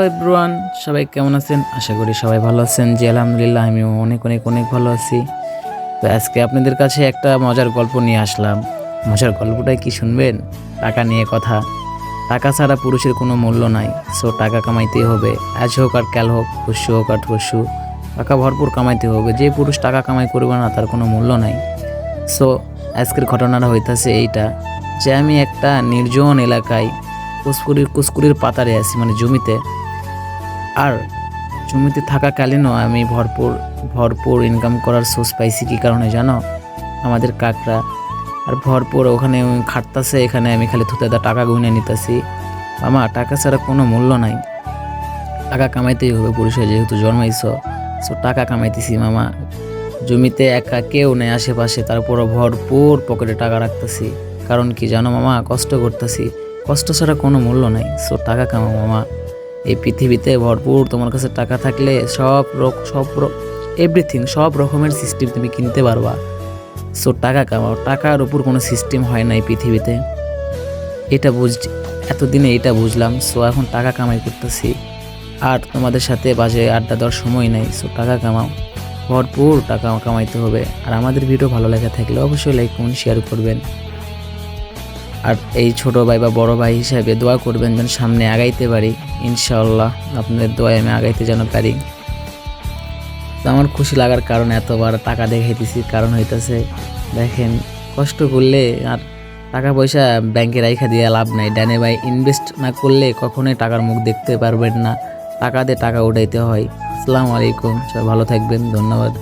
Everyone, সবাই কেমন আছেন? আশা করি সবাই ভালো আছেন। জি আলহামদুলিল্লাহ, আমিও অনেক অনেক অনেক ভালো আছি। তো আজকে আপনাদের কাছে একটা মজার গল্প নিয়ে আসলাম। মজার গল্পটাই কি শুনবেন? টাকা নিয়ে কথা। টাকা ছাড়া পুরুষের কোনো মূল্য নাই। সো টাকা কামাইতেই হবে, আজ হোক আর কাল হোক, পরশু হোক আর পরশু। টাকা ভরপুর কামাইতে হবে। যে পুরুষ টাকা কামাই করবে না তার কোনো মূল্য নাই। সো আজকের ঘটনাটা হইতাছে এইটা, যে আমি একটা নির্জন এলাকায় কুসকুরির পাতারে আছি, মানে জমিতে। আর জমিতে থাকাকালীনও আমি ভরপুর ভরপুর ইনকাম করার সোর্স পাইছি। কী কারণে জানো? আমাদের কাকরা আর ভরপুর ওখানে খাটতাছে, এখানে আমি খালি থুতে টাকা গুনে নিতেছি। মামা, টাকা ছাড়া কোনো মূল্য নাই। টাকা কামাইতেই হবে, পুরুষে যেহেতু জন্মাইছ। সো টাকা কামাইতেছি মামা। জমিতে একা কেউ নেই আশেপাশে, তারপরও ভরপুর পকেটে টাকা রাখতেছি। কারণ কি জানো মামা? কষ্ট করতেছি। কষ্ট ছাড়া কোনো মূল্য নাই। সো টাকা কামাও মামা। এই পৃথিবীতে ভরপুর তোমার কাছে টাকা থাকলে এভরিথিং, সব রকমের সিস্টেম তুমি কিনতে পারবা। সো টাকা কামাও। টাকার উপর কোনো সিস্টেম হয় না এই পৃথিবীতে। এটা এতদিনে এটা বুঝলাম। সো এখন টাকা কামাই করতেছি। আর তোমাদের সাথে বাজে আড্ডা দেওয়ার সময় নাই। সো টাকা কামাও, ভরপুর টাকা কামাইতে হবে। আর আমাদের ভিডিও ভালো লেগে থাকলে অবশ্যই লাইক করুন, শেয়ার করবেন। আর এই ছোট ভাই বা বড় ভাই হিসাবে দোয়া করবেন যেন সামনে আগাইতে পারি। ইনশাআল্লাহ আপনাদের দোয়ায় আমি আগাইতে যেন পারি। তো আমার খুশি লাগার কারণ এতবার টাকা দেখাইতেছি কারণ হইতেছে, দেখেন, কষ্ট করলে আর টাকা পয়সা ব্যাংকে রাইখা দিয়ে লাভ নাই। ডানে ভাই ইনভেস্ট না করলে কখনোই টাকার মুখ দেখতে পারবেন না। টাকা দিয়ে টাকা উঠাইতে হয়। আসসালামু আলাইকুম, সবাই ভালো থাকবেন, ধন্যবাদ।